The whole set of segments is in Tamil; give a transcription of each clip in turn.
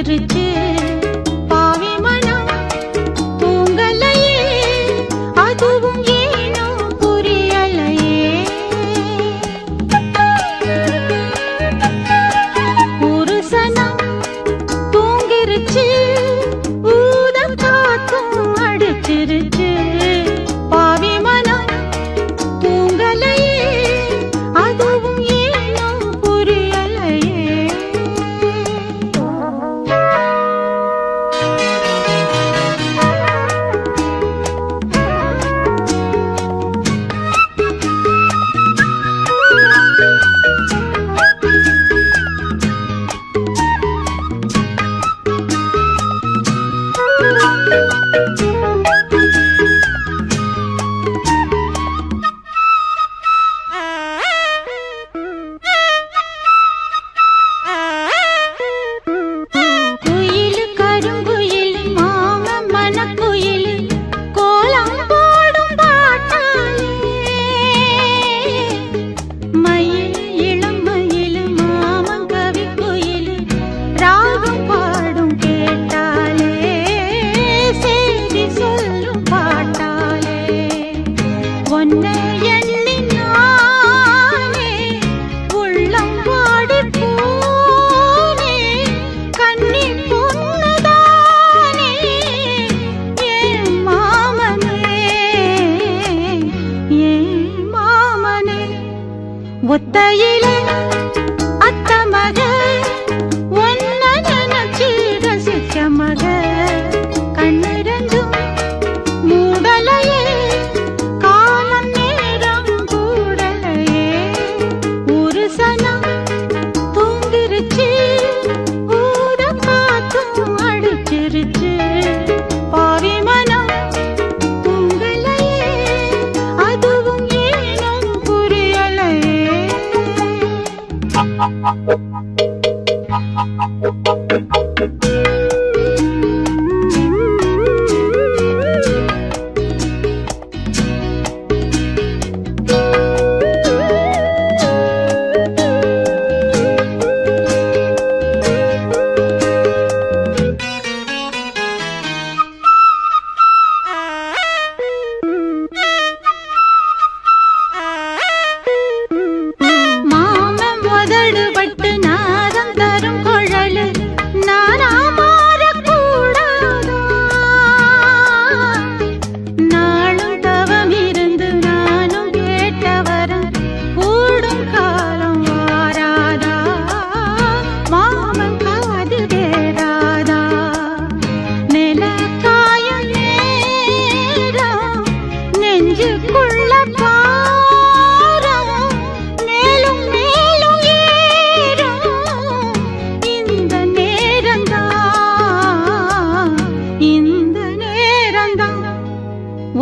அடிச்சிருச்சு பாவி மனம் தூங்கலையே அதுவும் ஏனோ புரியலையே ஒரு சனம் தூங்கிருச்சு ஊதம் காத்தும் அடிச்சிருச்சு பாவி மனம் தூங்கலையே அதுவும் ஏனோ புரியலையே ஒத்தையில அத்த மக ஒன்ன நினைச்சு ரசிச்ச மக கண்ணிரண்டும் மூடலையே காலம் நேரம் கூடலையே ஒரு சனம் தூங்கிருச்சு ஊத காத்தும் அடிச்சிருச்சு பாவி மனம் தூங்கலையே அதுவும் ஏனோ புரியலையே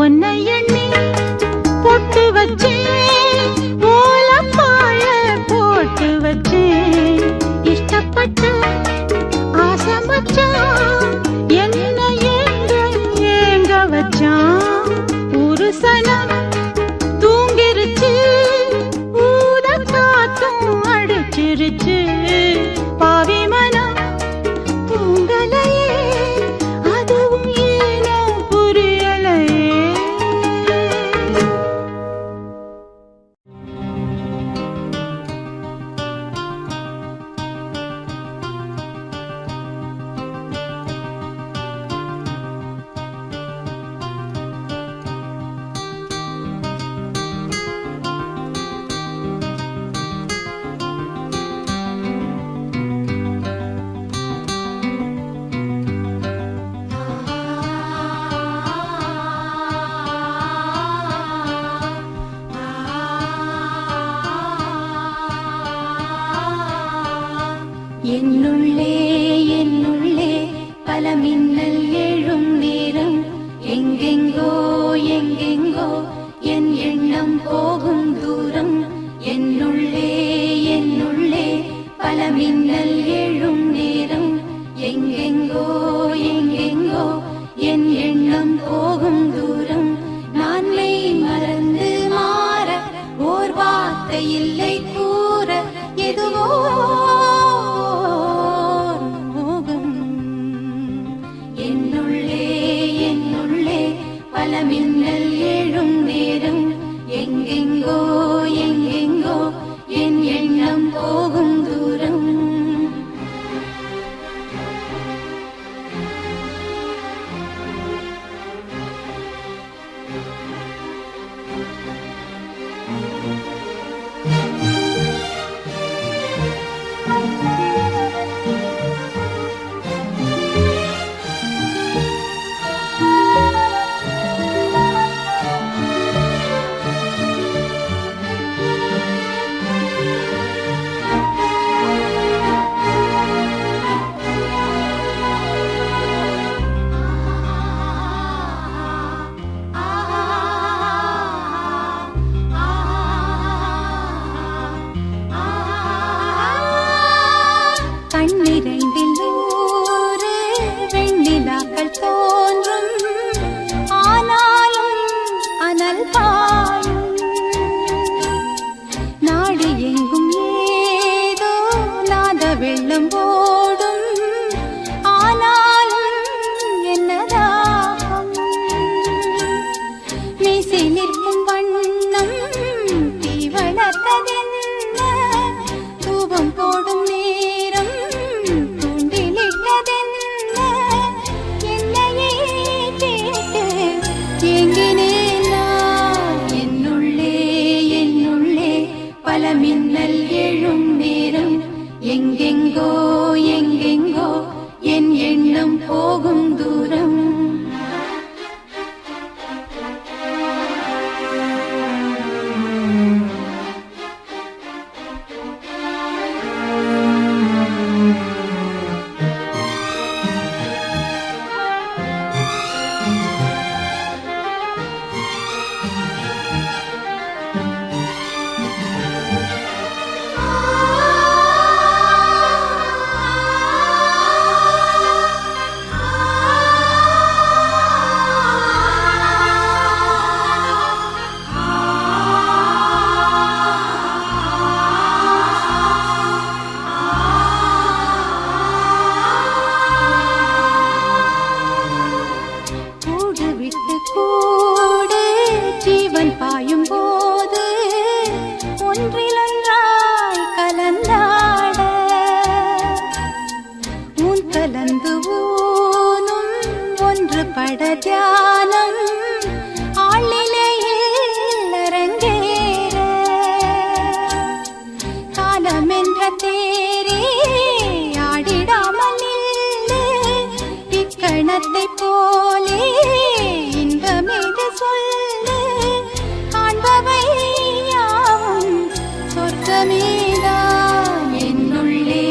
உன்னை எண்ணி பொட்டு வச்சேன் ஓலப்பாழ போட்டு வச்சேன் இஷ்டப்பட்டு ஆசை மச்சான் என்ன ஏங்க வச்சான் ஒரு சனம் தூங்கிருச்சு ஊத காத்தும் அடிச்சிருச்சு பாவி மனம் தூங்கலையே அதுவும் ஏனோ புரியலையே என்னுள்ளே என்னுள்ளே பல மின்னல் எழும் நேரம் எங்கெங்கோ எங்கெங்கோ என் எண்ணம் போகும் தூரம் என்னுள்ளே என்னுள்ளே பல மின்னல் எழும் நேரம் எங்கெங்கோ எங்கெங்கோ என் எண்ணம் போகும் தூரம் நான் மெய் மறந்து மாற ஓர் வார்த்தை இல்லை கூற எதுவோ மோகம் கண்ணிரண்டில் நூறு வெண்ணிலாக்கள் தோன்றும், ஆனாலும் அனல் பாயும். நாடு எங்கும் ஏதோ நாத வெள்ளம் ஓடும், ஆனாலும் என்னதாகும். மீசை நிற்கும் வண்ணம் தீ வளர்த்ததென்ன, தூபம் போடும் நேரம் தூண்டிலிட்டதென்ன. என்னையே கேட்டு ஏங்கினேன் நான். என்னுள்ளே என்னுள்ளே பல மின்னல் எழும் நேரம், எங்கெங்கோ எங்கெங்கோ என் எண்ணம் போகும் தூரம். கூடு விட்டு கூடு ஜீவன் பாயும் போது ஒன்றிலொன்றாய் கலந்தாட, ஊன் கலந்து ஊனும் ஒன்று பட தியானம் ஆளிலையில் அரங்கேற. காலம் என்ற தேரே ஆடிடாமல் இல்லை, இக்கணத்தை போலே இன்பமேது சொல்லு. காண்பவை யாவும் சொர்க்கமேதான். என்னுள்ளே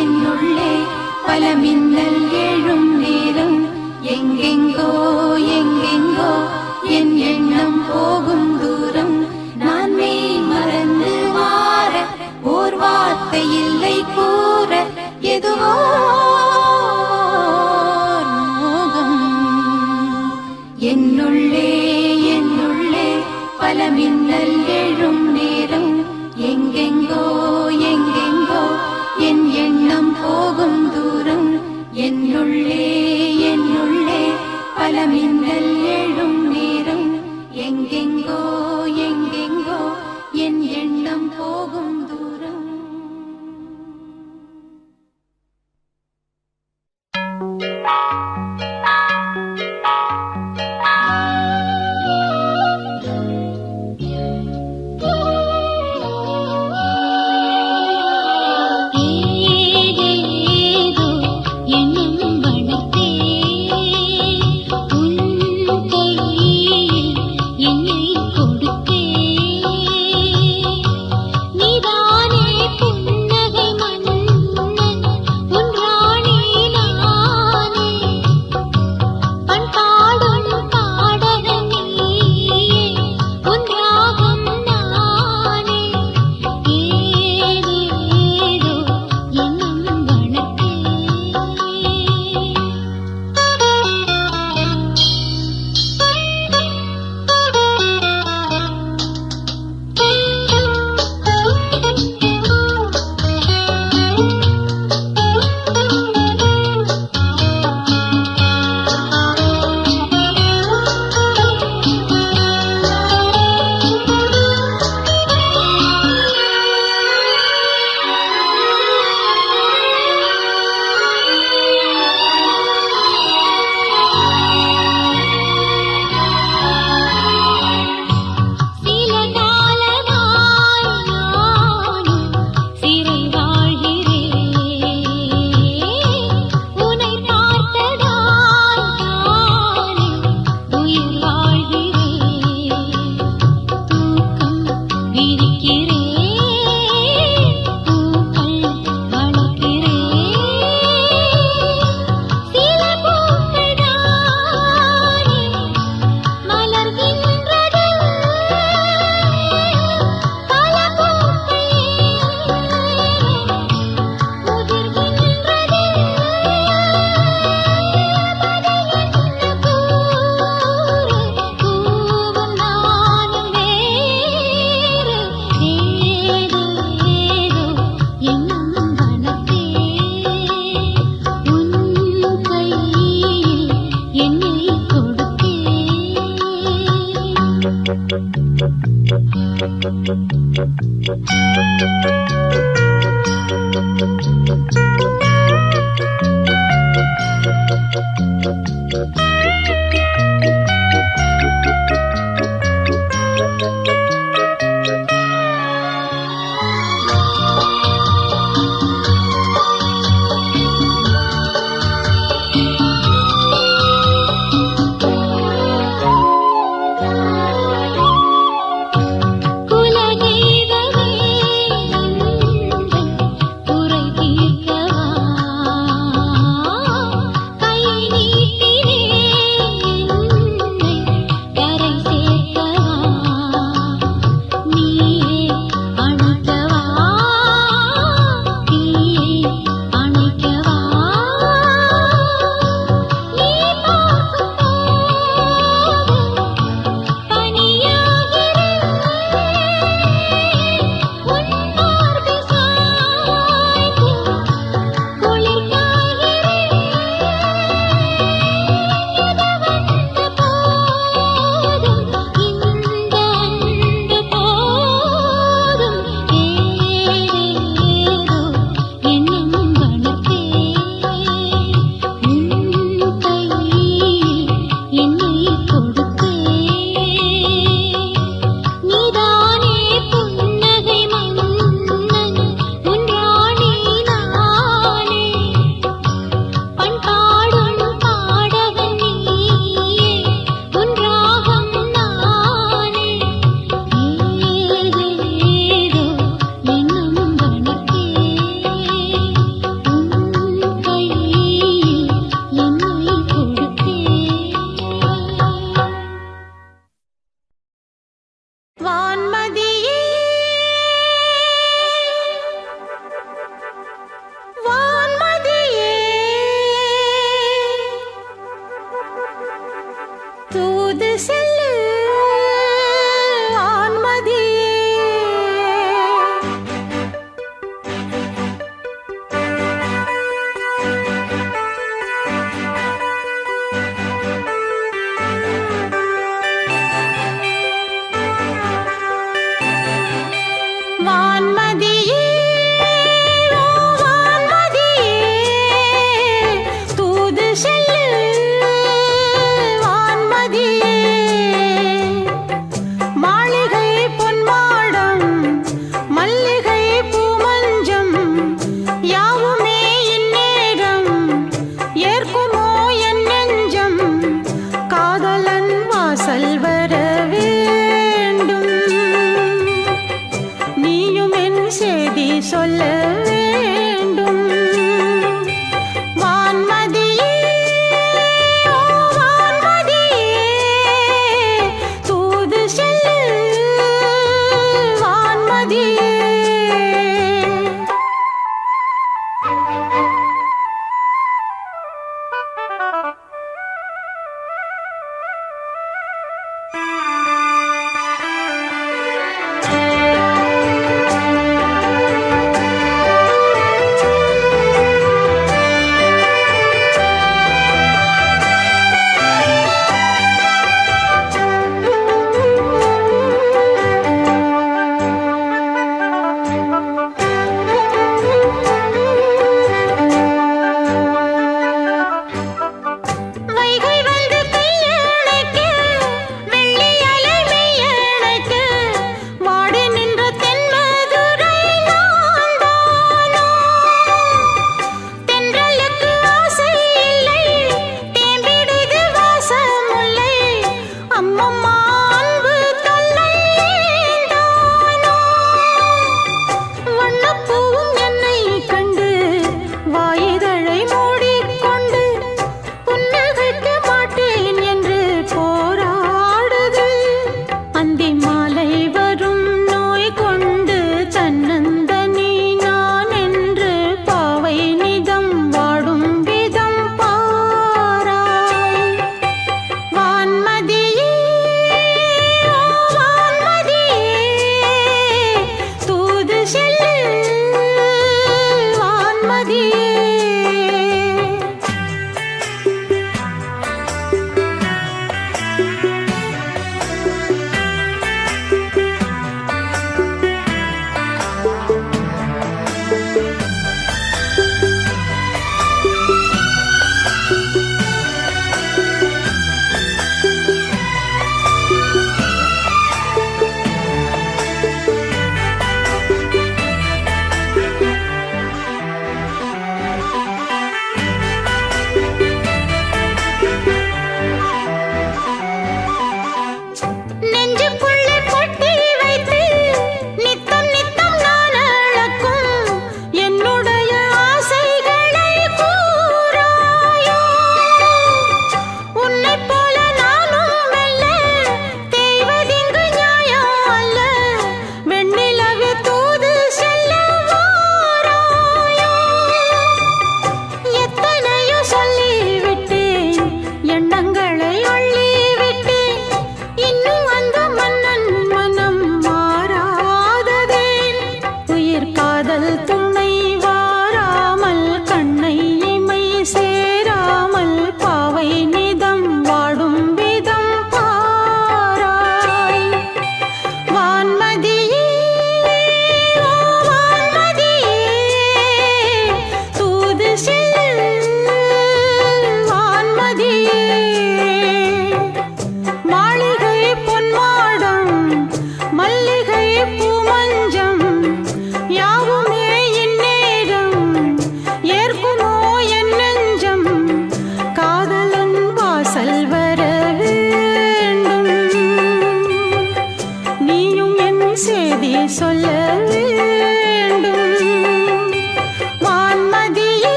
என்னுள்ளே பல மின்னல் எழும் நேரம், எங்கெங்கோ எங்கெங்கோ என் எண்ணம் போகும் தூரம். நான் மெய் மறந்து மாற ஓர் வார்த்தை இல்லை கூற, எதுவோ என்னுள்ளே என்னுள்ளே பல மின்னல் எழும் நேரம், எங்கெங்கோ எங்கெங்கோ என் எண்ணம் போகும் தூரம். என்னுள்ளே என்னுள்ளே பல மின்னல் எழும் நேரம், எங்கெங்கோ எங்கெங்கோ என் எண்ணம் போகும் தூரம்.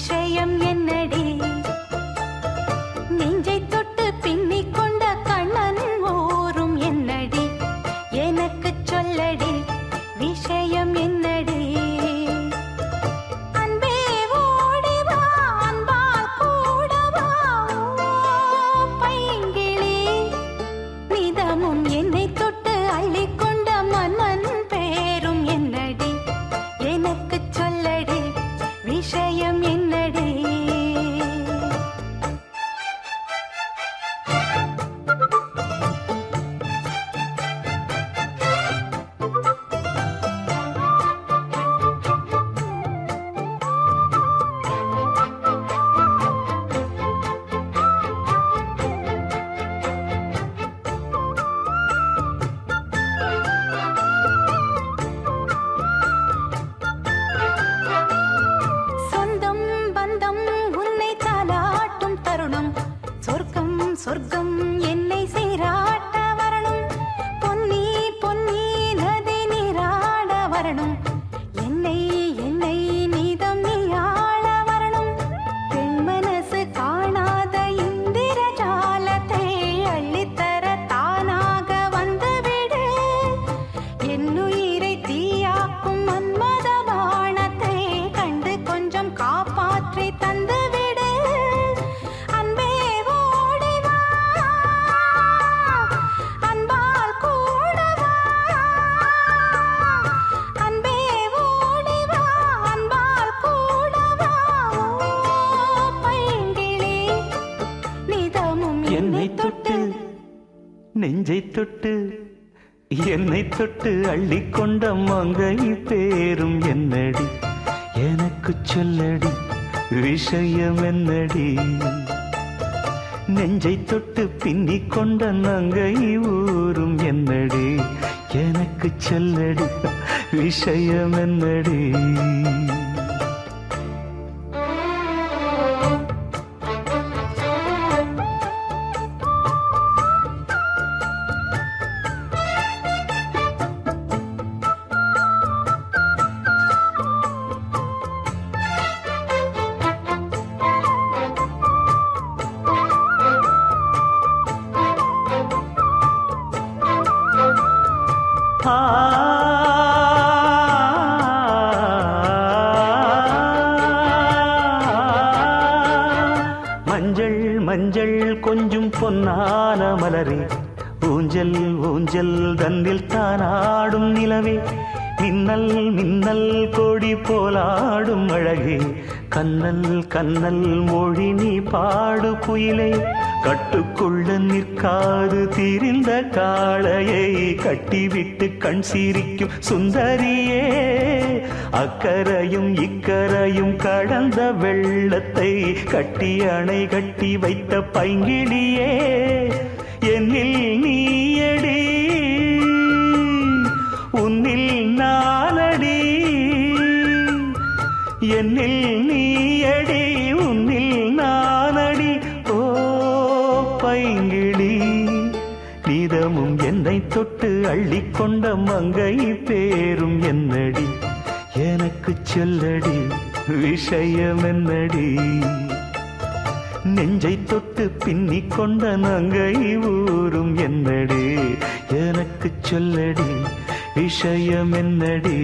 விஷயம் என்னடி நெஞ்சை தொட்டு பின்னிக் கொண்ட கண்ணன் ஓரும் என்னடி எனக்கு சொல்லடி விஷயம் என்னடி அன்பே ஓடி வா அன்பால் கூட வா பைங்கிளி நிதமும் என்னை தொட்டு அள்ளிக்கொண்ட மன்னன் பேரும் என்னடி எனக்கு சொல்லடி விஷயம் என்னடி சொந்தம் பந்தம் உன்னை தாலாட்டும் தருணம் சொர்க்கம் சொர்க்கம் என்னை சீராட்ட வரணும் பொன்னி பொன்னி நதி நீராட வரணும் என்னை என்னை நீதம் நீயாள வரணும் பெண் மனசு காணாத இந்திர ஜாலத்தை அள்ளித்தர தானாக வந்துவிடு என்னுயிரை தீயாக்கும் மன்மத பாணத்தை கண்டு கொஞ்சம் காப்பாற்றி தந்துவிடு அன்பே ஓடி வா அன்பால் கூட வா அன்பே ஓடி வா அன்பால் கூட வா பைங்கிளி நிதமும் என்னை தொட்டு நெஞ்சை தொட்டு என்னை தொட்டு அள்ளிக்கொண்ட மங்கை பேரும் என்னடி எனக்கு சொல்லடி விஷயம் என்னடி நெஞ்சை தொட்டு பின்னிக் கொண்ட நங்கை ஊரும் என்னடி எனக்கு சொல்லடி விஷயம் என்னடி மஞ்சள் மஞ்சள் கொஞ்சம் பொன்னான மலரே ஊஞ்சல் ஊஞ்சல் தன்னில் தானாடும் நிலவே மின்னல் மின்னல் கொடி போலாடும் அழகே கண்ணல் கண்ணல் மொழி நீ பாடு குயிலே கட்டுக்குள்ள நிற்காது திரிந்த காளையை கட்டிவிட்டு கண் சிரிக்கும் சுந்தரியே அக்கரையும் இக்கரையும் கடந்த வெள்ளத்தை கட்டி அணை கட்டி வைத்த பைங்கிளியே என்னில் நீயடி உன்னில் நானடி என்னில் நீயடி உன்னில் நானடி ஓ பைங்கிளி நீதமும் என்னை தொட்டு அள்ளிக்கொண்ட மங்கை பேரும் என்னடி எனக்கு சொல்லடி விஷயம் என்னடி நெஞ்சை தொட்டு பின்னிக் கொண்ட நங்கை ஊரும் என்னடி எனக்கு சொல்லடி விஷயம் என்னடி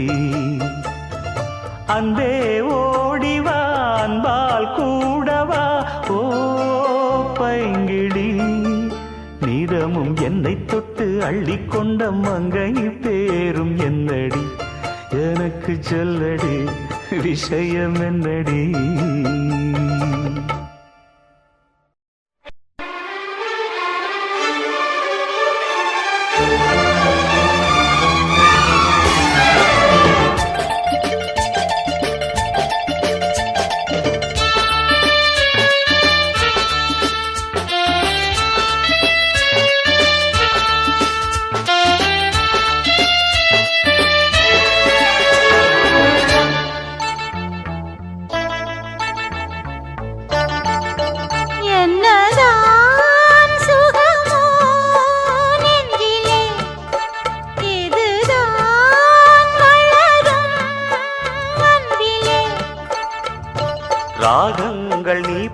அன்பே ஓடிவா அன்பால் கூடவா ஓ பைங்கிளி நீதமும் என்னை தொட்டு அள்ளிக்கொண்ட மங்கை பேரும் என்னடி எனக்கு சொல்லடி விஷயம் என்னடி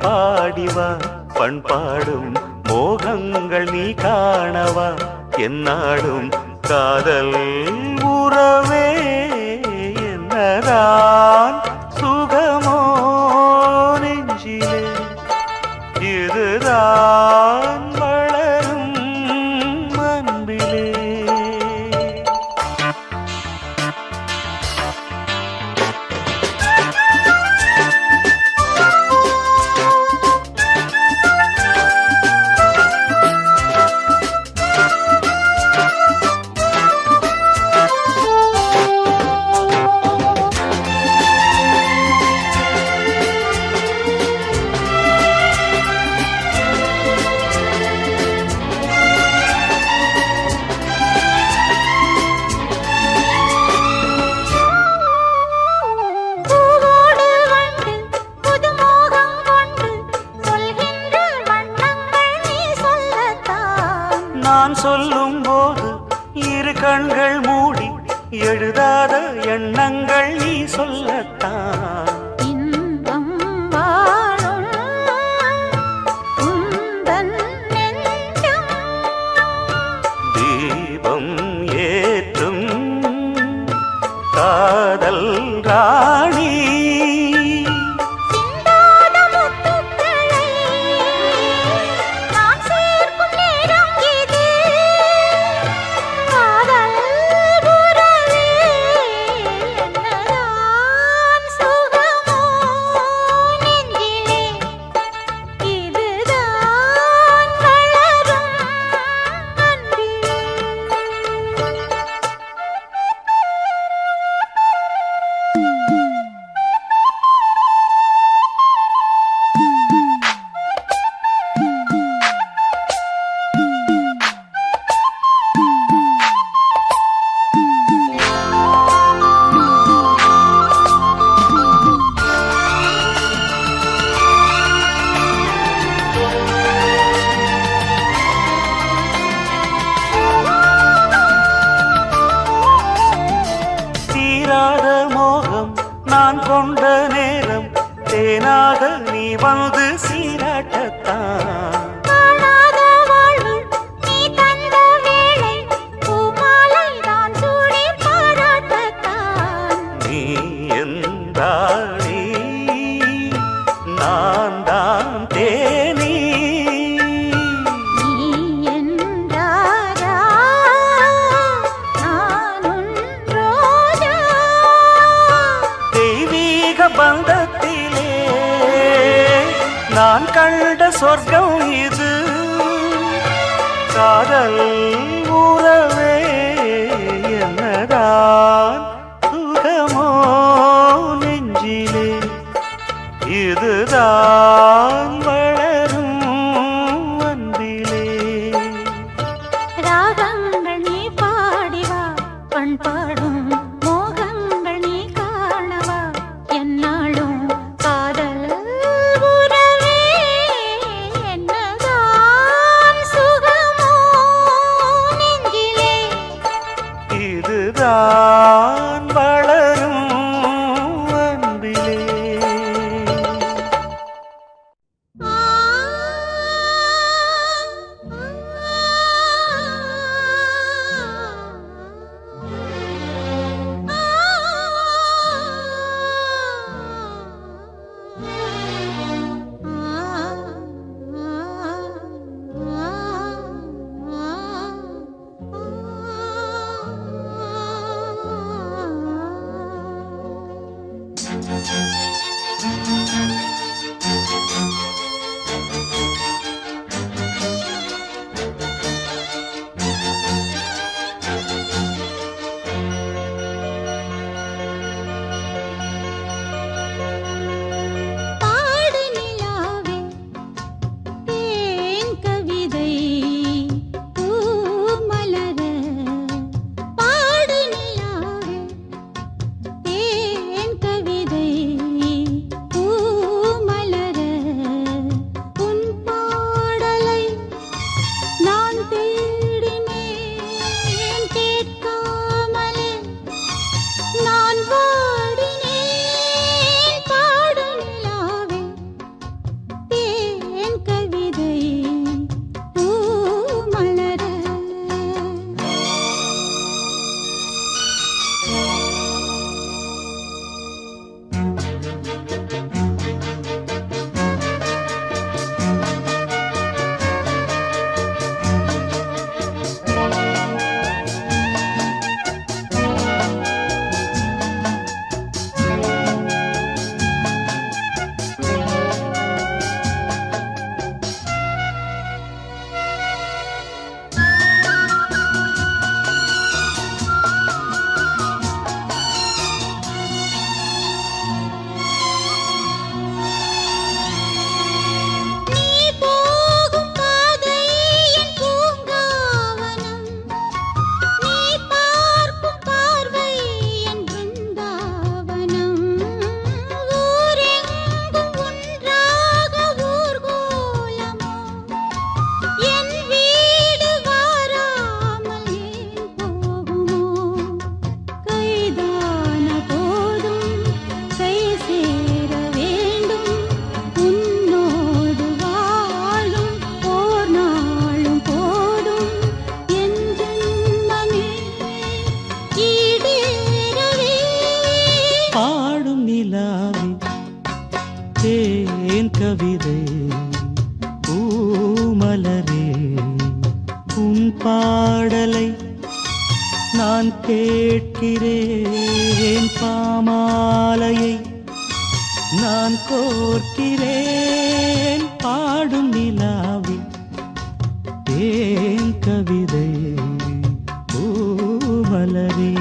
பாடிவா பண்பாடும் மோகங்கள் நீ காணவா என்னாடும் காதல் உறவே என்னதான் சுகமோ நெஞ்சிலே இதுதான் வளரும் அன்பிலே. பூவோடு வண்டு புதுமோகம் கொண்டு சொல்கின்ற வண்ணங்கள் நீ சொல்லத்தான் நான் சொல்லும் போது இரு கண்கள் மூடி எழுதாத எண்ணங்கள் நீ சொல்லத்தான். இன்பம் வாழும் உந்தன் நெஞ்சம் தீபம் ஏற்றும் காதல் ராணி சிந்தாத முத்துக்களை நான் சேர்க்கும் நேரம் இது காதல் உறவே என்னதான் சுகமோ நெஞ்சிலே இதுதான் வளரும் அன்பிலே. தீராத மோகம் நான் கொண்ட நேரம் தேனாக நீ வந்து சீராட்டத்தான். காணாத வாழ்வு நீ தந்த வேளை பூமாலை தான் சூடி பாராட்டத்தான் நீ என்றாளி நான் தான் தேனி நீ என்றாரா நான் உன் ரோஜா தெய்வீக பந்தத்திலே நான் கண்ட சொர்க்கம் இது காதல் உறவே என்னதான் சுகமோ நெஞ்சிலே இதுதான் வளரும் அன்பிலே. ராகங்கள் நீ பாடிவா பண்பாடும் மோகங்கள் நீ காணவா என்னாலும் காதல் உறவே என்னதான் சுகமோ நெஞ்சிலே இதுதான் வளரும் அன்பிலே. ஆ ஆ நான் கேட்கிறேன் பாமாலையை நான் கோர்க்கிறேன் பாடும் நிலாவில் ஏன் கவிதை பூமலரே.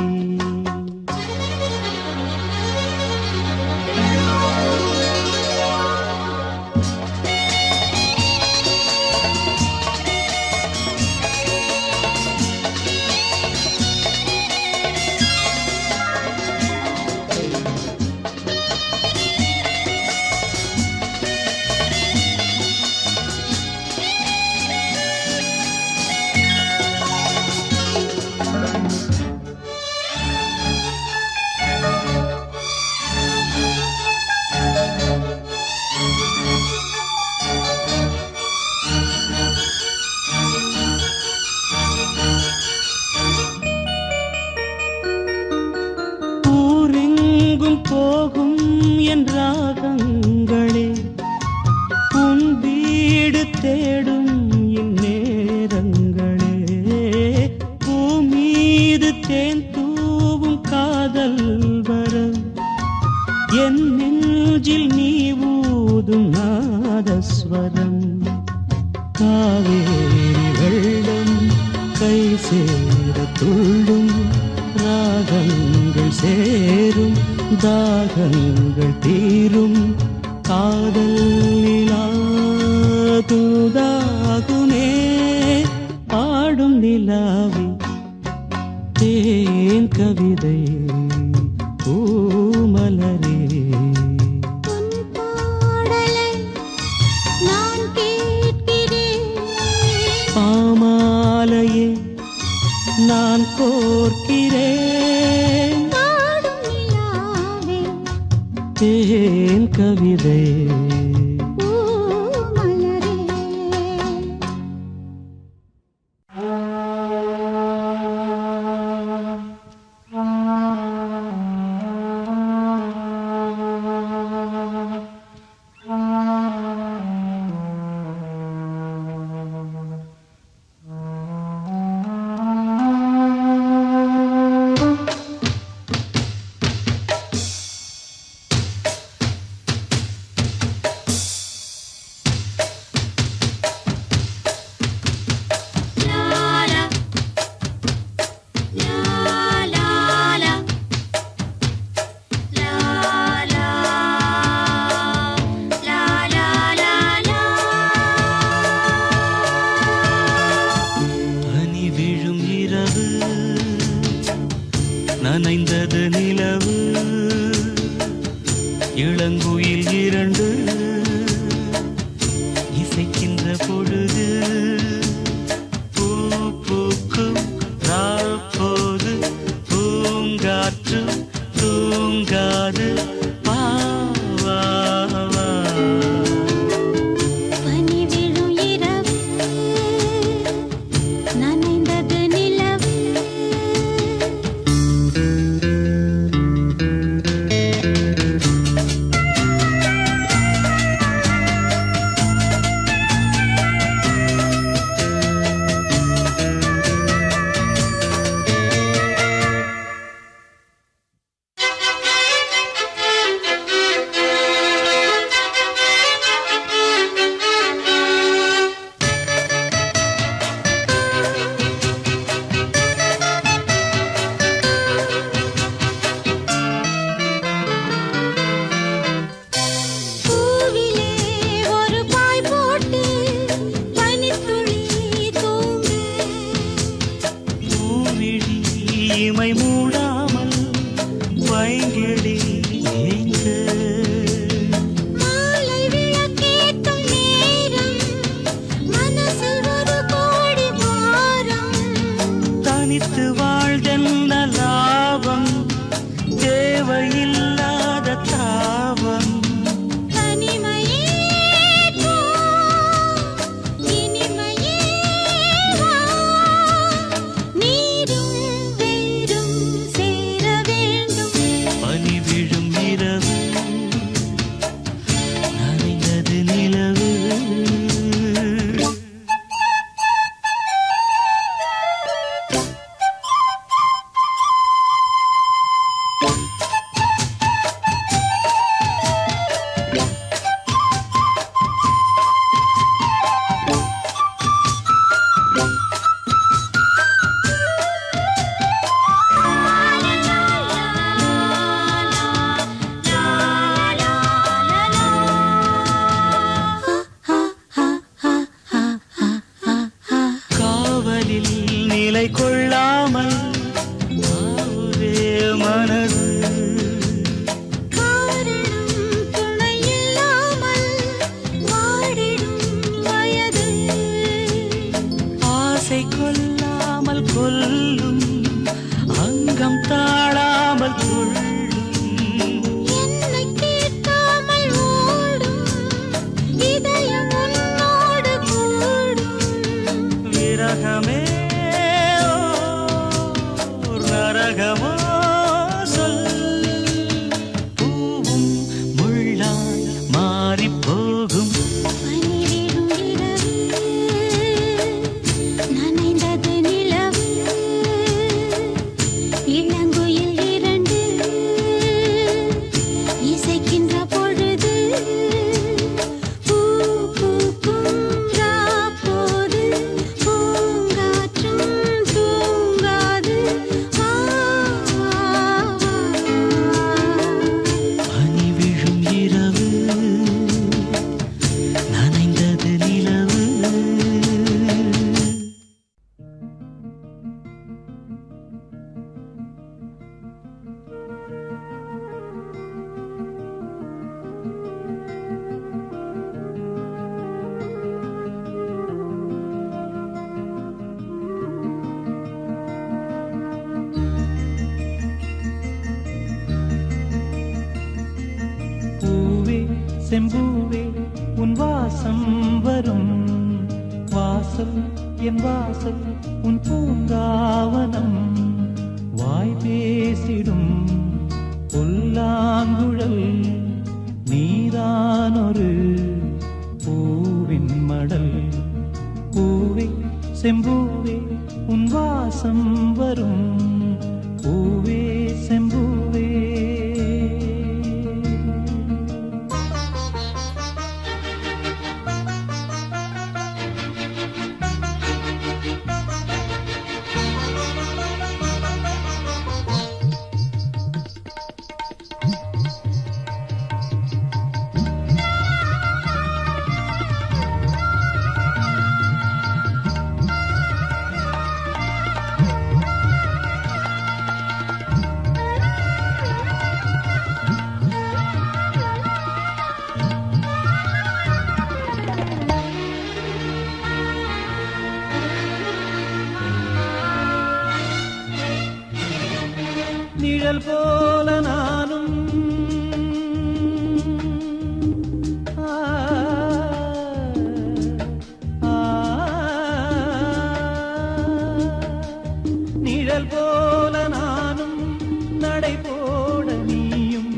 போகும் என் ராகங்களே உன் வீடு தேடும் இந்நேரங்களே பூமீது தேன் தூவும் காதல் வரம் என் நெஞ்சில் நீ ஊதும் நாதஸ்வரம் காவேரி வெள்ளம் கை சேர துள்ளும் ராகங்கள் சேரும் தாகங்கள் தீரும் காதல் நிலாதுதாகுமே பாடும் நிலாவி தேன் கவிதை பூமலரே. பாமாலையே நான் கோர்க்கிறேன் தேன் கவிதை நனைந்தது நிலவு இளங்குயில் இரண்டு இசைக்கின்ற பொழுது பூ பூக்கும் ராப்போது பூங்காற்று தூங்காது இமை மூடாமல் வைங்கிடி மாலை விளக்கேற்றும் நேரம் மனசில் ஒரு கோடி பாரம் தனித்து வாழ்தென்ன லாபம் தேவையில்லாத தாபம் உலகமோ சொல் பூவும் முள்ளாய் மாறிப் போகும் பனிவிடும் இரவு நனைந்தது நிலவு இளங்குயில் இரண்டு இசைக்கின்ற பொழுது பூ பூக்கும் ராப்போது பூங்காற்றும் தூங்காது வா வா வா பனி விழும் இரவு நனைந்தது நிலவு பூவே செம்பூவே உன் வாசம் வரும் வாசல் என் வாசல் உன் பூங்காவனம் வாய் பேசிடும் புல்லாங்குழல் நீதானொரு பூவின் மடல் பூவே செம்பூவே உன் வாசம் வரும் பூவே செம்பூவே நிழல் போல நானும் ஆ, ஆ, நிழல் போல நானும் நடை போட நீயும்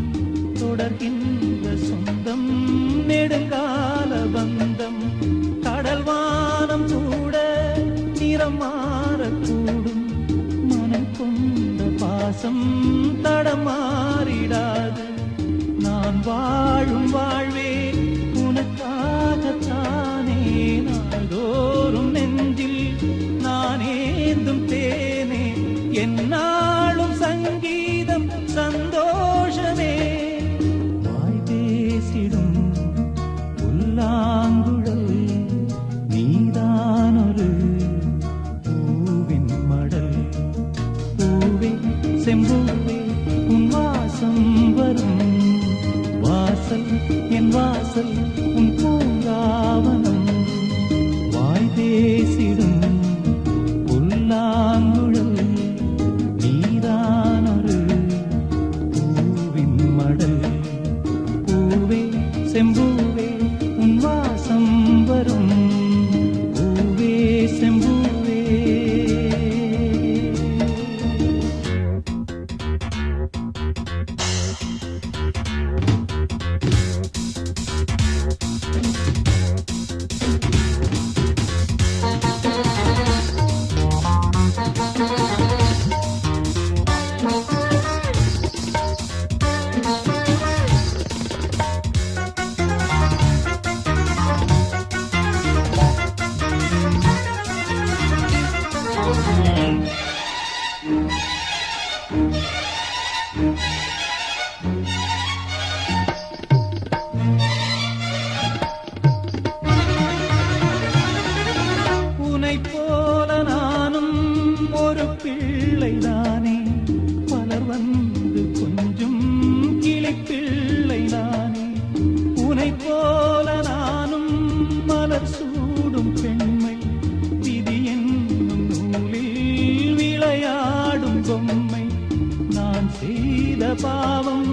தொடர்கின்ற சொந்தம் நெடுங்கால பந்தம் கடல் வானம் கூட நிறம் மாறக்கூடும் மனம் கொண்ட பாசம் தடமாறிடாது நான் வாழும் வாழ்வே உனக்காகத்தானே நாள்தோறும் நெஞ்சில் நான் ஏந்தும் தேனே என்னாலும் சங்கீதம் சந்தோஷமே வாய் பேசிடும் புல்லாங்குழல் நீதானொரு பூவின் மடல் பூவே செம்பூவே உன் வாசம் வரும் வாசல் என் வாசல் உன் பூங்காவனம் வாய் பேசிடும் புல்லாங்குழல் நீதானொரு பூவின் மடல் பூவே செம்பூவே உன் வாசம் வரும் பூவே செம்பூவே உனைப் போல நானும் ஒரு பிள்ளைதானே பலர் வந்து கொஞ்சம் கிளிப்பிள்ளை நானே உனைப் போல நானும் மலர் சூடும் பெண்மை விதி என்னும் நூலில் விளையாடும் பொம்மை நான் செய்த பாவம்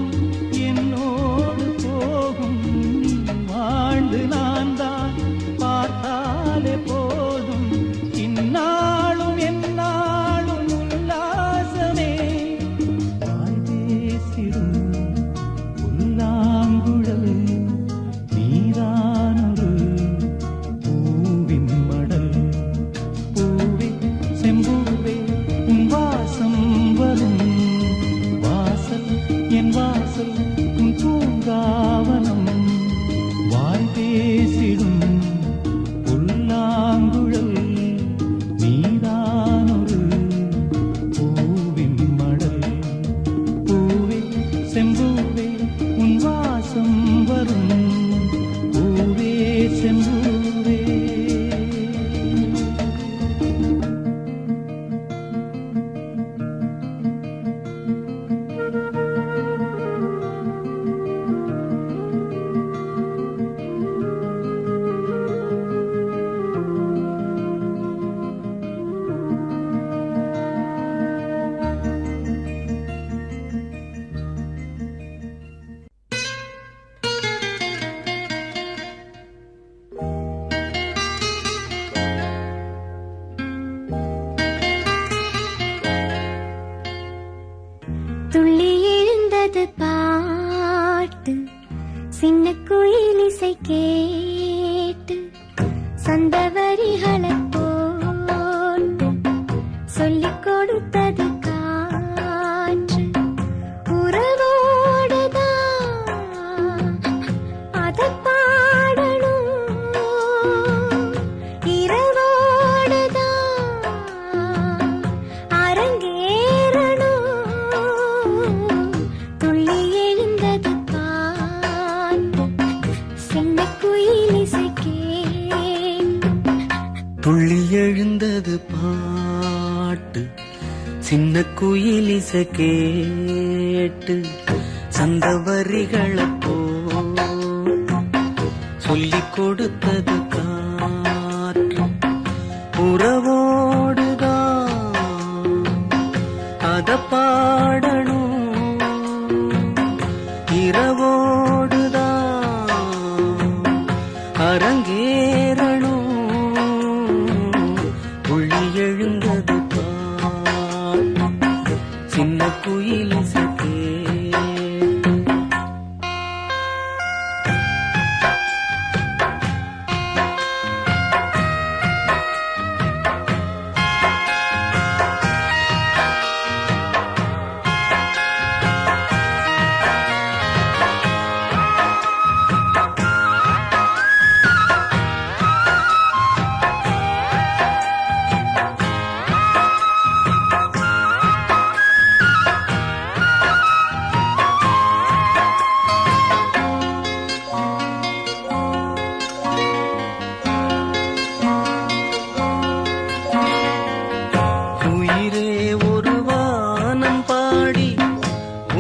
என்னோடு போகும் நீ வாழ்ந்து நான் தான் பார்த்தாலே போதும் இந்நாளும் எந்நாளும் உல்லாசமே துள்ளி எழுந்தது பாட்டு சின்ன குயில் இசை கேட்டு சந்த வரிகளை போட்டு சொல்லிக் கொடுத்தது காற்று உறவோடுதான் அத பாடணும் இரவோடுதான் அரங்கேறணும் துள்ளி எழுந்தது பாட்டு சின்ன குயில் இசை கேட்டு துள்ளி எழுந்தது பாட்டு சின்ன குயில் இசை கேட்டு சந்த வரிகளை சொல்லிக் கொடுத்தது காற்று உறவோடுதான் அத பாடணும் இரவோடுதான் அரங்கேறணும் துள்ளி எழுந்தது பாட்டு சின்ன குயில் இசை கேட்டு உயிரே ஒரு வானம் பாடி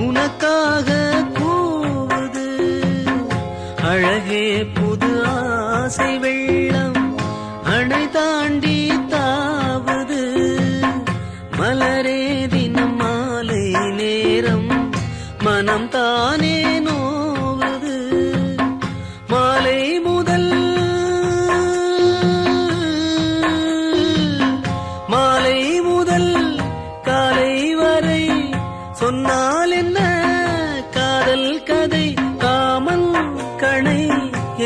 உனக்காக கூவுது அழகே புது ஆசை வெள்ளம் அணை தாண்டி தாவுது மலரே தினம் மாலை நேரம் மனம் தானே நோவுது மாலை முதல் மாலை முதல் காலை வரை சொன்னால் என்ன காதல் கதை காமன் கணை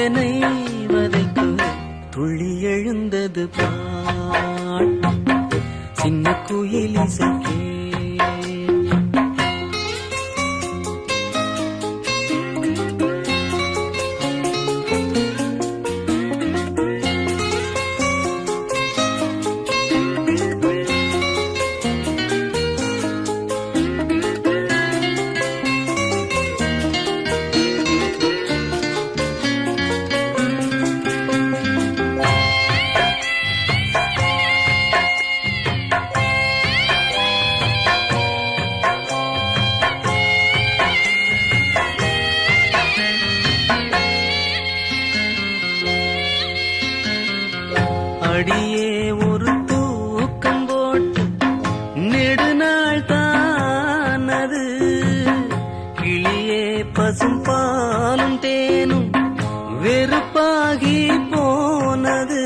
என்னை வதைக்கு துள்ளி எழுந்தது பாட்டு சின்ன குயில் இசை கேட்டு அடியே ஒரு தூக்கம் போட்டு நெடுநாள் தானது கிளியே பசும் பாலும் தேனும் வெறுப்பாகி போனது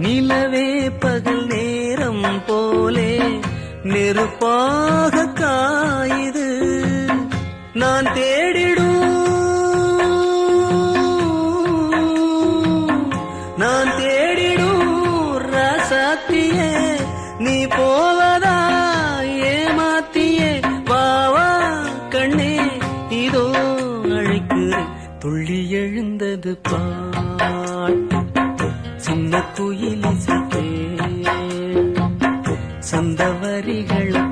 நிலவே பகல் நேரம் போலே நெருப்பாக காயுது நான் தேடிடும் நான் தேடிடும் ராசாத்தியே நீ போவதா ஏமாத்தியே வாவா கண்ணே இதோ அழைக்கிறேன் துள்ளி எழுந்தது பாட்டு சின்ன குயில் இசை கேட்டு சந்த வரிகளை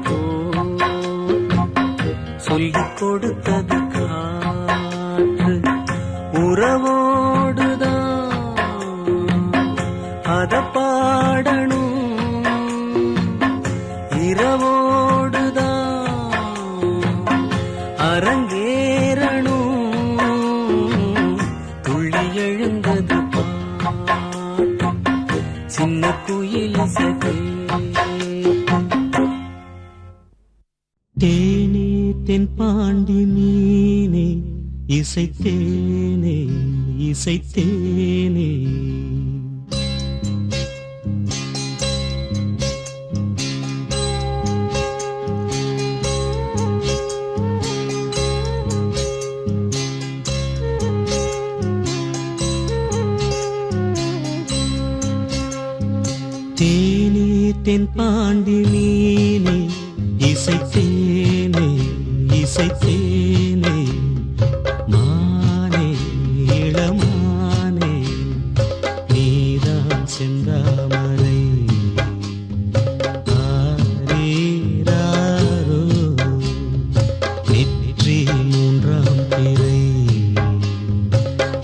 சொல்லிக் கொடுத்தது காற்று உறவோடுதான் அத பாடணும் இரவோடுதான் அரங்கேறணும் துள்ளி எழுந்தது பாட்டு சின்ன குயில் இசை தேனே தென் பாண்டி மீனே இசைத்தேனே இசைத்தேனே தென்பாண்டி மீனே இசைத்தேனே இசைத்தேனே மானே இளமானே நீதான் செந்தாமரை ஆரீராரோ நெற்றி மூன்றாம் பிறை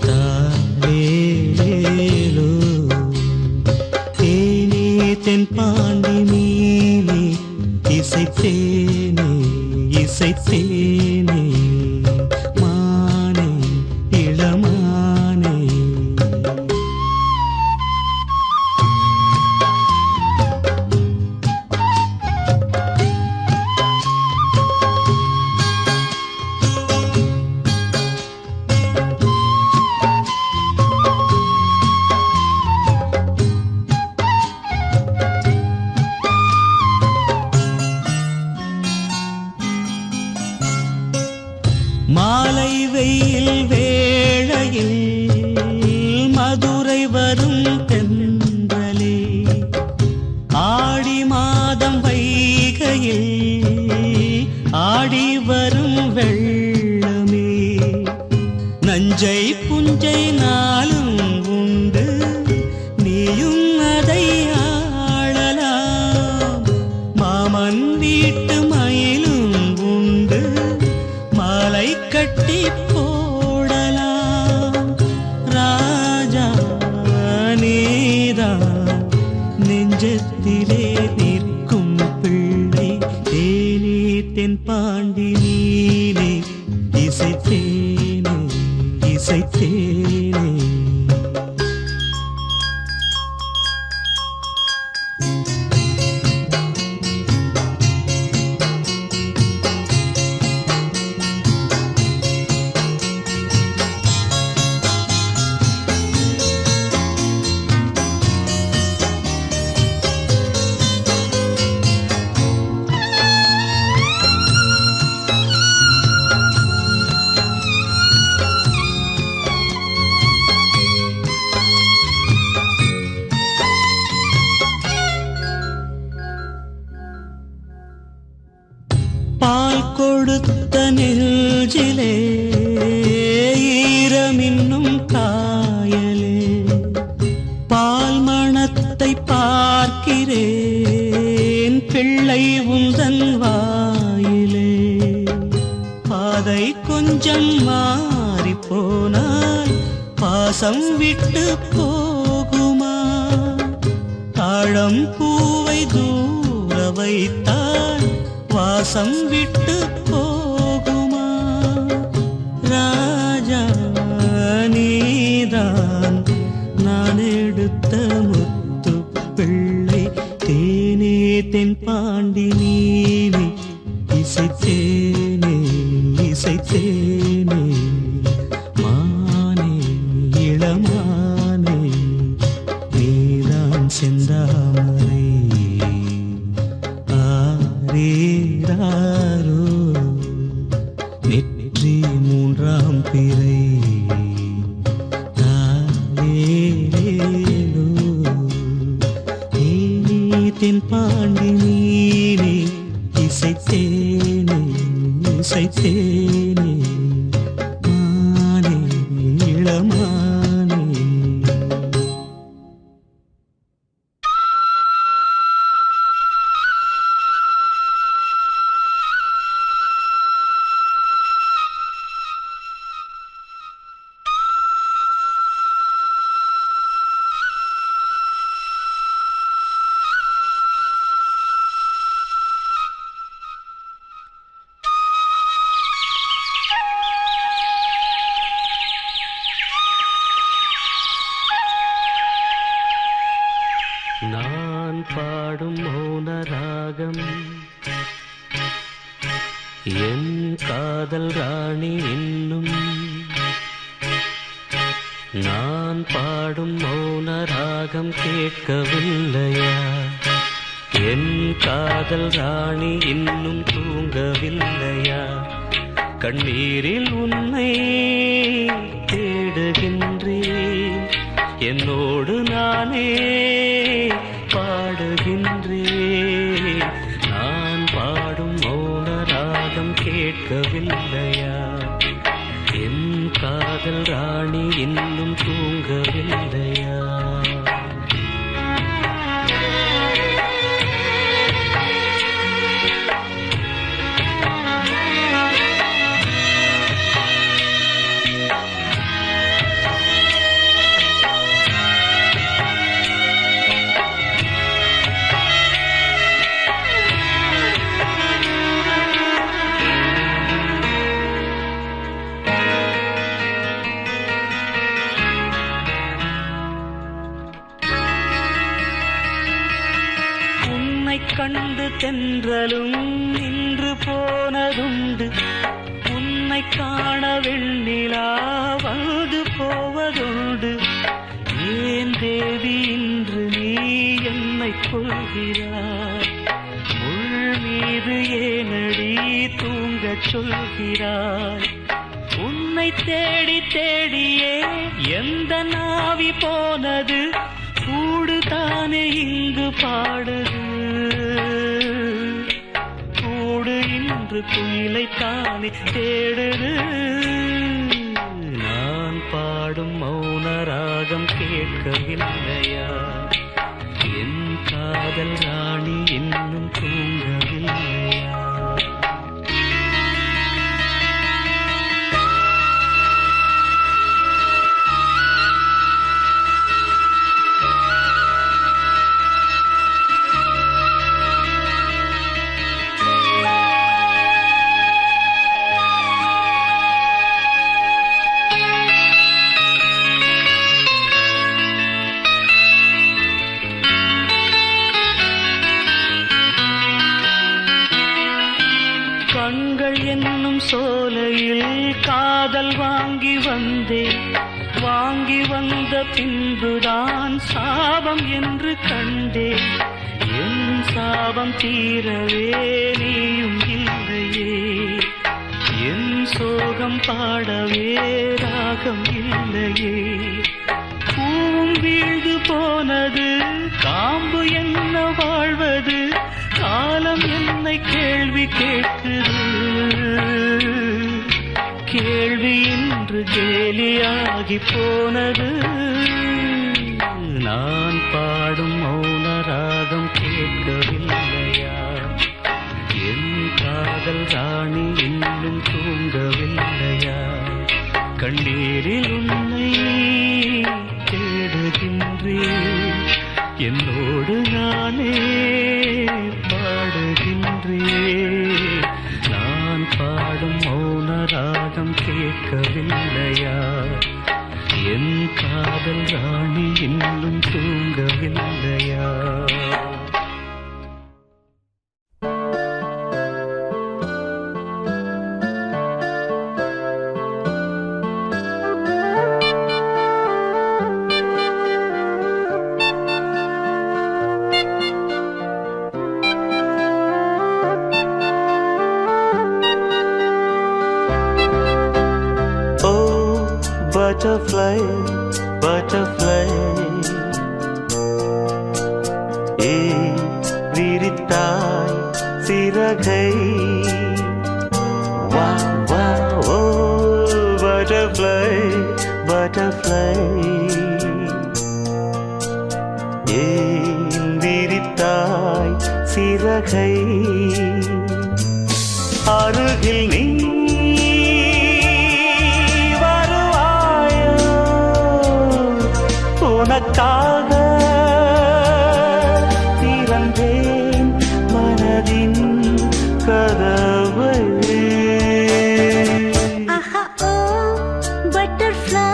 தாலேலோ தேனே தென்பாண்டி மீனே இசைத்தேனே இசைத்தேனே மானே இளமானே மாலை வெயில் வேளையில் மதுரை வரும் தென்றலே ஆடி மாதம் வைகையில் ஆடி வரும் வெள்ளமே நஞ்சை புஞ்சை நாளும் உண்டு நீயும் அதை ஆளலாம் மாமன் வீட்டு மயிலும் உண்டு மாலை கட்டி போடலாம் ராஜா நீதான் நெஞ்சத்திலே நிற்கும் பிள்ளை தேனே தென்பாண்டி நீனே இசைத்தேனே இசைத்தேனே பால் கொடுத்த நெஞ்சிலே ஈரமின்னும் காயலே பால் மணத்தை பார்க்கிறேன் பிள்ளை உந்தன் வாயிலே பாதை கொஞ்சம் மாறி போனால் பாசம் விட்டு போகுமா தாழம் பூவை தூர வைத்தால் வாசம் விட்டு போகுமா ராஜா நீதான் நான் எடுத்த முத்து பிள்ளை தேனே தென்பாண்டி நீனே இசைத்தேனே இசைத்தேனே மானே இளமானே நீதான் செந்தாமரை ஆரீராரோ நெற்றி மூன்றாம் பிறை தாலேலோ தேனே தென்பாண்டி நீனே இசைத்தேனே இசைத்தேனே மானே இளமானே நான் பாடும் மௌன ராகம் என் காதல் ராணி இன்னும் நான் பாடும் மௌன ராகம் கேட்கவில்லையா என் காதல் ராணி இன்னும் தூங்கவில்லையா கண்ணீரில் உன்னை தேடுகின்றேன் என்னோடு நானே பாடுகின்றேன் கேட்கவில்லையா? என் காதல் ராணி இன்னும் தூங்கவில்லையா? கண்டு தென்றலும் நின்று போனதுண்டு, உன்னை காண வெண்ணிலா வந்து போவதுண்டு. ஏன் தேவி இன்று நீ என்னை கொள்கிறாய்? முள் மீது ஏனடி தூங்கச் சொல்கிறாய்? உன்னை தேடி தேடியே எந்த நாவி போனது, கூடு தானே இங்கு பாடுது. கூடு இன்று குயிலை தானே தேடுது. நான் பாடும் மௌன ராகம் கேட்கவில்லையா? என் காதல் ராணி இன்னும் தூங்கவில்லையா? கண்கள் என்னும் சோலையில் காதல் வாங்கி வந்தேன். வாங்கி வந்த பின்புதான் சாபம் என்று கண்டேன். என் சாபம் தீரவே நீயும் இல்லையே, என் சோகம் பாடவே ராகம் இல்லையே. பூவும் வீழ்ந்து போனது, காம்பு என்ன வாழ்வது? காலம் என்னை கேள்வி கேட்குது. கேள்வி இன்று கேலியாகி போனது. நான் பாடும் மௌன ராகம் கேட்கவில்லையா? என் காதல் ராணி இன்னும் தூங்கவில்லையா? கண்ணீரில் உன்னை தேடுகின்றேன், என்னோடு நானே பாடுகின்றேன். நான் பாடும் மௌன ராகம் கேட்கவில்லையா? என் காதல் ராணி இன்னும் தூங்கவில்லையா? Butterfly, butterfly, விரித்தாய் சிறகை. Wow, wow, oh, butterfly, butterfly, விரித்தாய் சிறகை. அருகில் நீ உனக்காக திறந்தேன் மனதின் கதவை. ஆஹா ஓ பட்டர்ஃப்ளை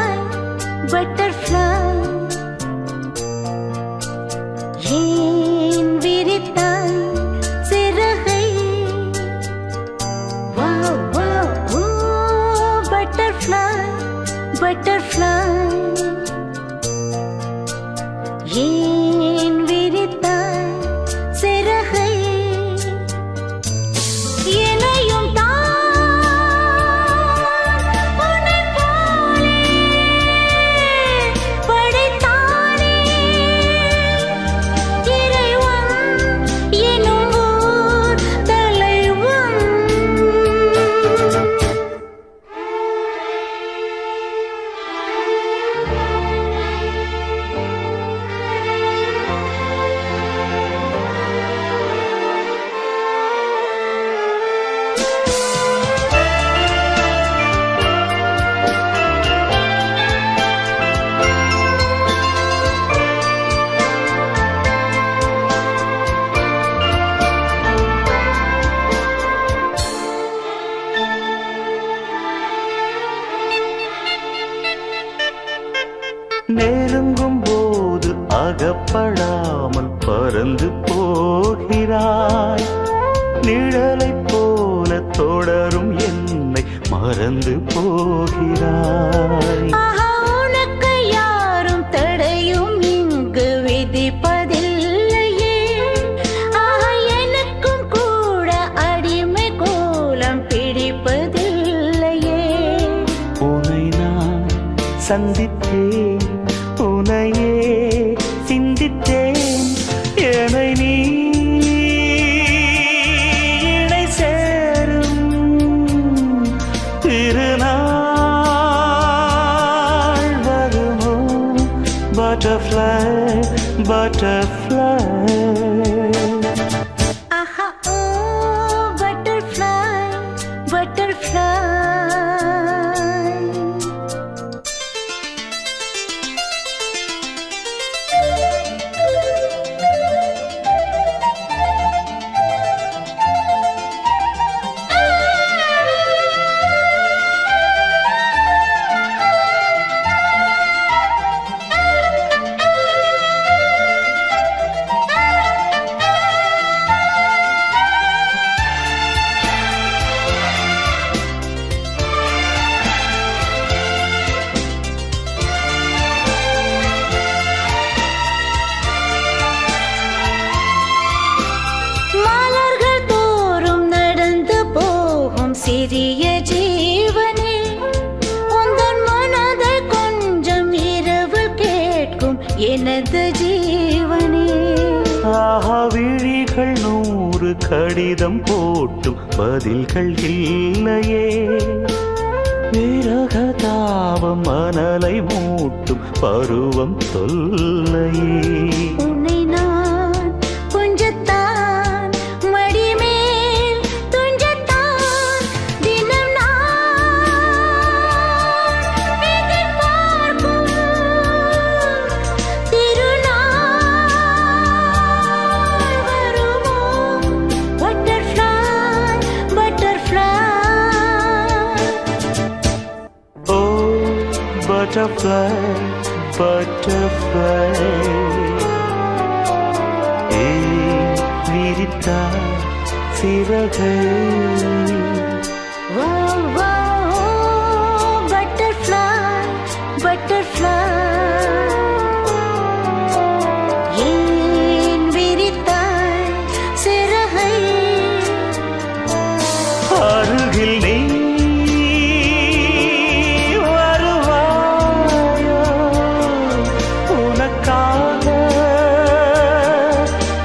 பட்டர்ஃப்ளை, ஏன் விரித்தாய் சிறகை? வாவ் வாவ் ஓ பட்டர்ஃப்ளை பட்டர்ஃப்ளை, ஏன் விரித்தாய் சிறகை? என்னையும் உன்னைப் போலே படைத்தானே இறைவன் எனும் ஓர் தலைவன். அகப்படாமல் பறந்து போகிறாய். நிழலைப் போல தொடரும் என்னை மறந்து போகிறாய். ஆஹா, உனக்கு யாரும் தடையும் இங்கு விதிப்பதில்லையே. ஆஹா, எனக்கும் கூட அடிமை கோலம் பிடிப்பதில்லையே. உன்னை நான் சந்தித்தேன், உன்னையே சிந்தித்தேன். என்னை நீ இணை சேரும் திருநாள் வருமோ? Butterfly, butterfly. ஆஹா, ஓ butterfly, butterfly. மலர்கள் தோறும் நடந்து போகும் சிறிய ஜீவனே, உந்தன் மனதை கொஞ்சம் இரவு கேட்கும் எனது ஜீவனே. ஆஹா, விழிகள் 100 கடிதம் போட்டும் பதில்கள் இல்லையே. விரக தாபம் மணலை மூட்டும் பருவம் தொல்லையே. உன்னை நான் கொஞ்சத்தான் மடிமேல் துஞ்சத்தான் தினம் நான் எதிர்பார்க்கும் திருநாள் வருமோ? Butterfly, butterfly. Oh, butterfly, butterfly. விரித்தாய் சிறகை. Wow, wow, butterfly, butterfly. ஏன் விரித்தாய் சிறகை? அருகில் நீ வருவாயோ? உனக்காக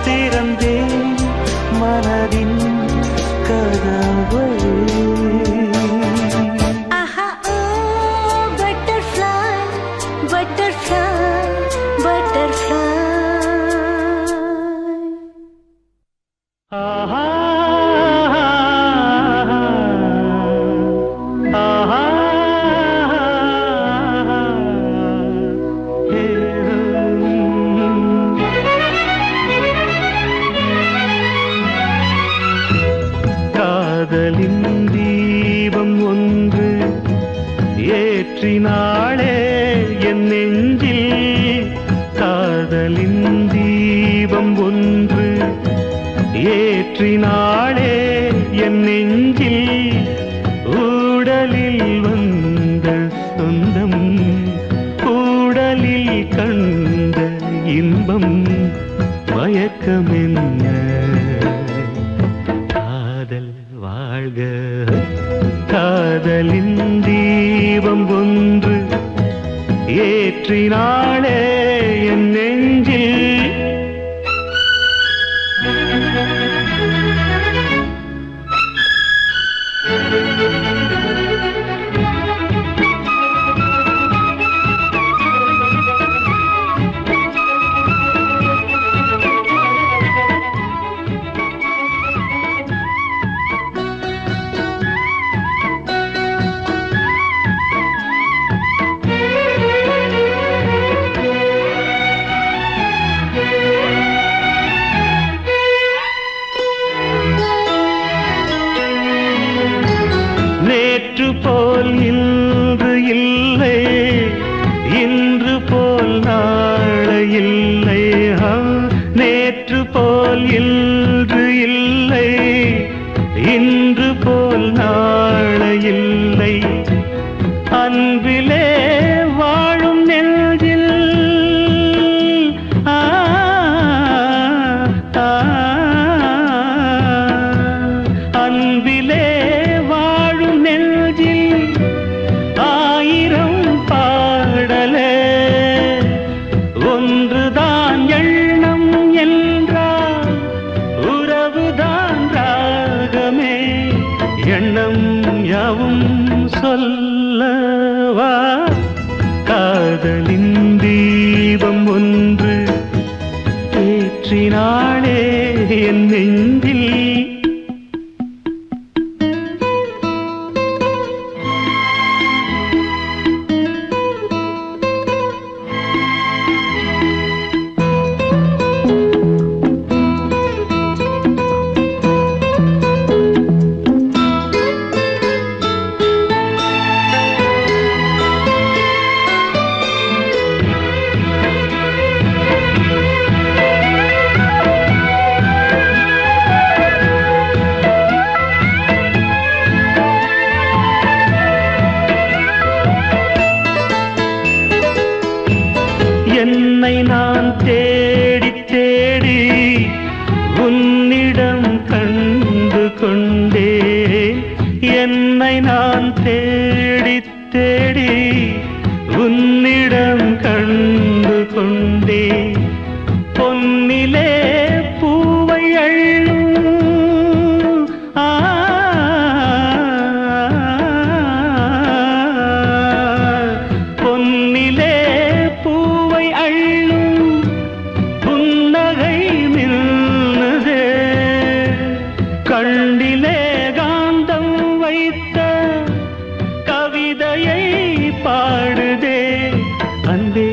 திறந்தேன் மனதின் கதவை. ஆஹா, ஓ butterfly, butterfly, butterfly. ஆஹா, ஆஹா, காதலின் தீபம் ஒன்று ஏற்றினாளே என் நெஞ்சில். காதலின் தீபம் ஒன்று ஏற்றினாளே என் நெஞ்சில். ஊடலில் வந்த சொந்தம், ஊடலில் கண்ட இன்பம், மயக்கமென்ன? காதல் வாழ்க. காதலின் தீபம் ஒன்று ஏற்றினாளே என் நெஞ்சில். நேற்று போல் இன்று இல்லை, இன்று போல் நாளை இல்லை. இன்று போல் நாளையில்லை அன்பிலே வாழும் நெஞ்சில் ஆ, ஆ, அன்பிலே வாழும் நெஞ்சில் ஆயிரம் பாடலே ஒன்றுதான் எண்ணம் என்றால் உறவுதான் ராகமே எண்ணம் யாவும் சொல்லவா காதலின் தீபம் ஒன்று ஏற்றினாளே என் நெஞ்சில் என்னை நான் தேடி தேடி உன்னிடம் கண்டு கொண்டேன் என்னை நான் தேடி தேடி உன்னிடம் கண்டு கொண்டேன் பொன்னிலே பூவை அள்ளும் ஆ, பொன்னிலே பூவை அள்ளும் புன்னகை நின்றதே கண்டிலே காந்தம் வைத்த கவிதையை பாடுதே அன்பே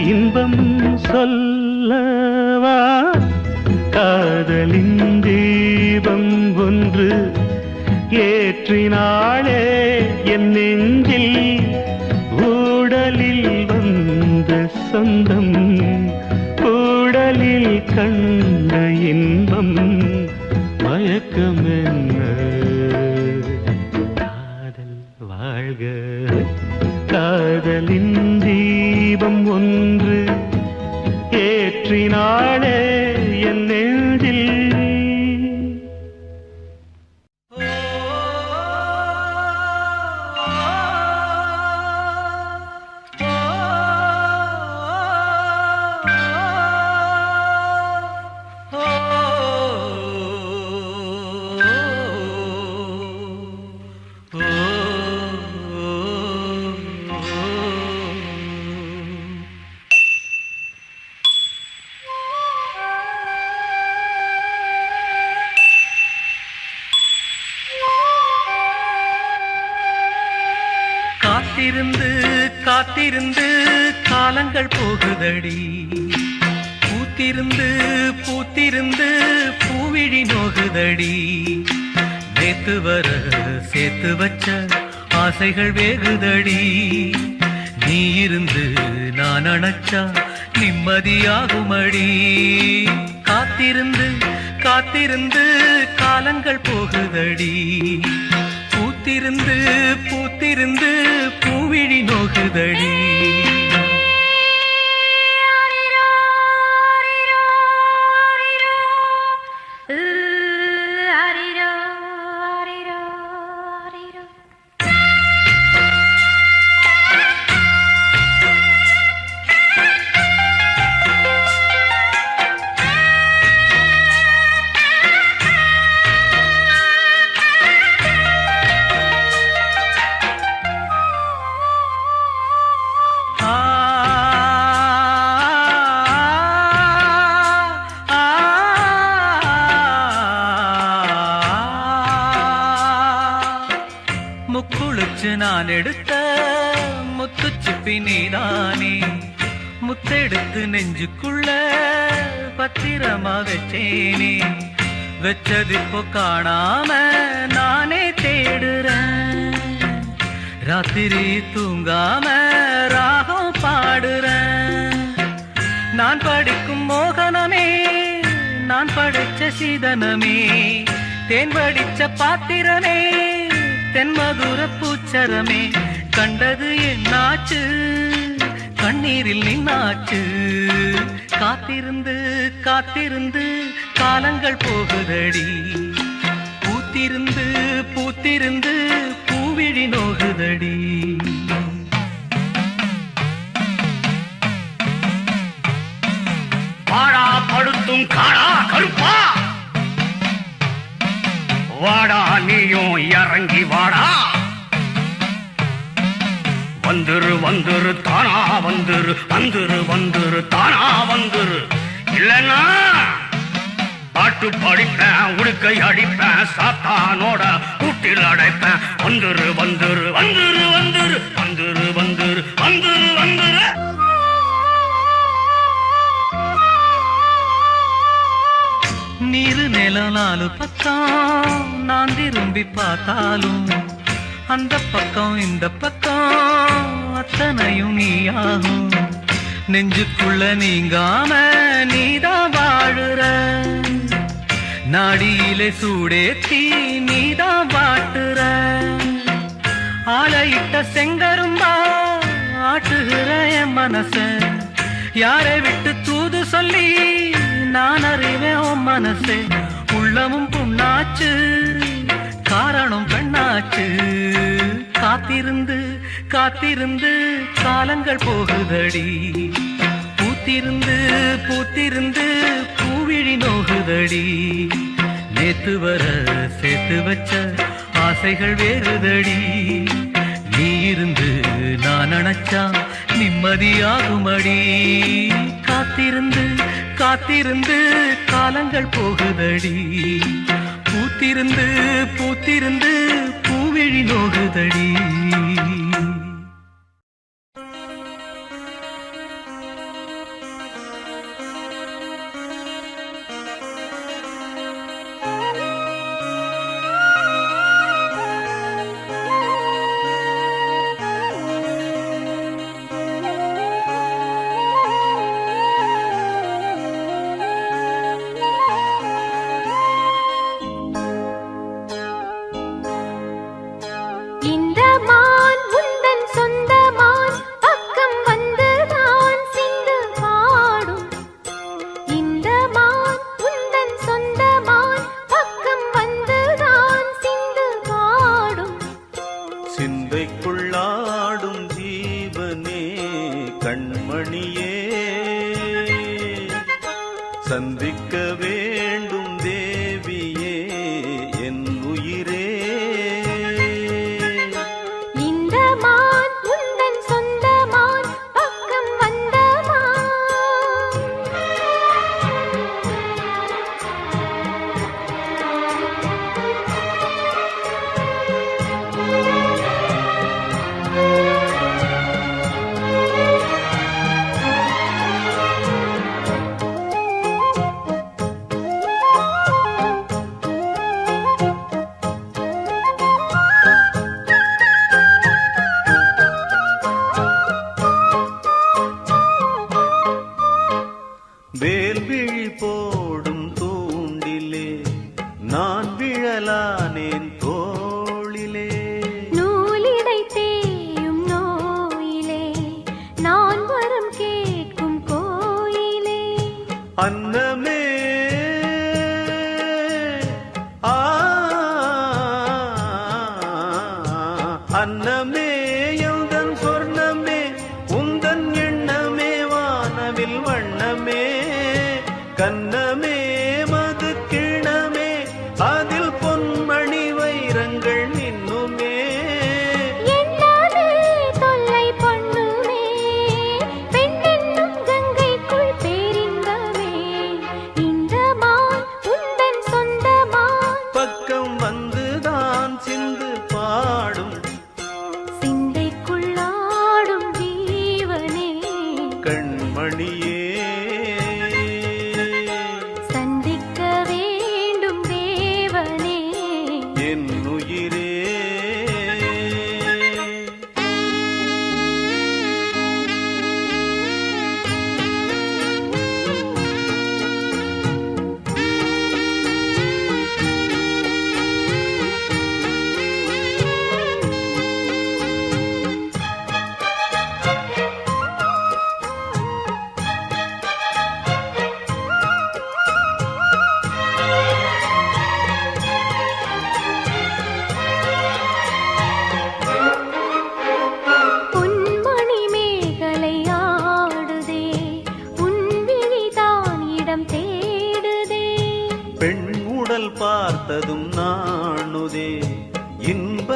இன்பம் சொல்லவா காதலின் தீபம் ஒன்று ஏற்றினாளே என் நெஞ்சில் ஊடலில் வந்த சொந்தம் கூடலில் கண்ட இன்பம் மயக்கம் என்ன காதல் வாழ்க காதலின் தீபம் ஒன்று ஏற்றினாளே என் நெஞ்சில் காத்திருந்து காத்திருந்து காலங்கள் போகுதடி பூத்திருந்து பூத்திருந்து பூவிழி நோகுதடி நேத்து வர சேர்த்து வச்ச ஆசைகள் வேகுதடி நீ இருந்து நான் அணைச்சா நிம்மதியாகுமடி காத்திருந்து காத்திருந்து காலங்கள் போகுதடி பூத்திருந்து பூத்திருந்து பூவிழி நோகுதடி முக்குளிச்சு நான் எடுத்த முத்துச்சிப்பி நீதானே முத்தெடுத்து நெஞ்சுக்குள்ள பத்திரமா வச்சேனே வச்சதிப்போ காணாம நானே தேடுறேன் ராத்திரி தூங்காம ராகம் பாடுறேன் நான் படிக்கும் மோகனமே நான் படைச்ச சீதனமே தேன் வடிச்ச பாத்திரமே தென்மதுர பூச்சரமே கண்டது என்னாச்சு கண்ணீரில் நின்னாச்சு காத்திருந்து காத்திருந்து காலங்கள் போகுதடி பூத்திருந்து பூத்திருந்து பூவிழி நோகுதடி வாடா படுத்தும் காடா கருப்பா வாடா நீயும் இறங்கி வாடா வந்துரு வந்துரு தானா வந்துரு வந்துரு வந்துரு தானா வந்துரு இல்லன்னா பாட்டு படிப்பேன் உடுக்கை அடிப்பேன் சாத்தானோட கூட்டில் அடைப்பேன் வந்துரு வந்துரு வந்துரு வந்துரு வந்துரு வந்துரு வந்துரு வந்துரு நீரு நிலம் நாலு பக்கம் நான் திரும்பி பார்த்தாலும் அந்த பக்கம் இந்த பக்கம் அத்தனையும் நீயாகும் நெஞ்சுக்குள்ள நீங்காம நீதான் வாழுற நாடியிலே சூடேத்தி நீதான் வாட்டுற ஆளையிட்ட செங்கரும்பா ஆட்டுகிற என் மனச யாரை விட்டு தூது சொல்லி நான் அறிவேன் உன் மனசே உள்ளமும் புண்ணாச்சு காரணம் பெண்ணாச்சு காத்திருந்து காத்திருந்து காலங்கள் போகுதடி பூத்திருந்து பூத்திருந்து பூவிழி நோகுதடி நேத்து வர சேர்த்து வச்ச ஆசைகள் வேறுதடி நீ இருந்து நான் நினைச்சா நிம்மதியாகுமடி காத்திருந்து காத்திருந்து காலங்கள் போகுதடி பூத்திருந்து பூத்திருந்து பூவிழி நோகுதடி சிந்தைக்குள்ளாடும் ஜீவனே கண்மணியே சந்திக்க வேண்டும் தேவியே என் உயிரே இந்த மான் உந்தன் சொந்த மான் பக்கம் வந்த வேல்விழி போடும் தூண்டிலே நான் விழலானேன் தோளிலே நூலிடை தேயும் நோயிலே நான் வரம் கேட்கும் கோயிலே அன்னமே அன்னமே எந்தன் சொர்ணமே உந்தன் எண்ணமே வானவில் வண்ணமே கண்ணமே மது கிணமே அதில் பொன்மணி வைரங்கள் நின்னுமே என்னாலே தொல்லை பண்ணுமே பெண்ணென்னும் கங்கைக்குள் பேரின்பமே இந்த மான் உந்தன் சொந்த மான் பக்கம் வந்துதான் சிந்து பாடும் சிந்தைக்குள்ளாடும் ஜீவனே கண்மணியே சந்திக்க வேண்டும் தேவனே என் உயிரே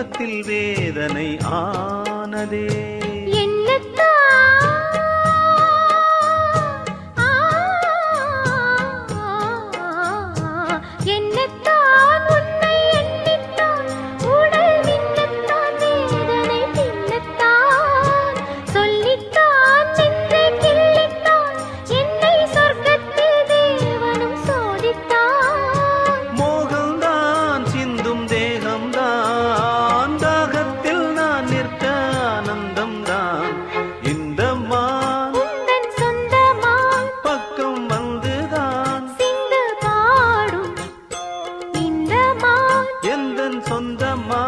இன்பத்தில் வேதனை ஆனதே மோகம்தான் சிந்தும் தேகம்தான் தாகத்தில் நான் நிற்க ஆனந்தம்தான் இந்த மான் பக்கம் வந்துதான் எந்தன் சொந்தமா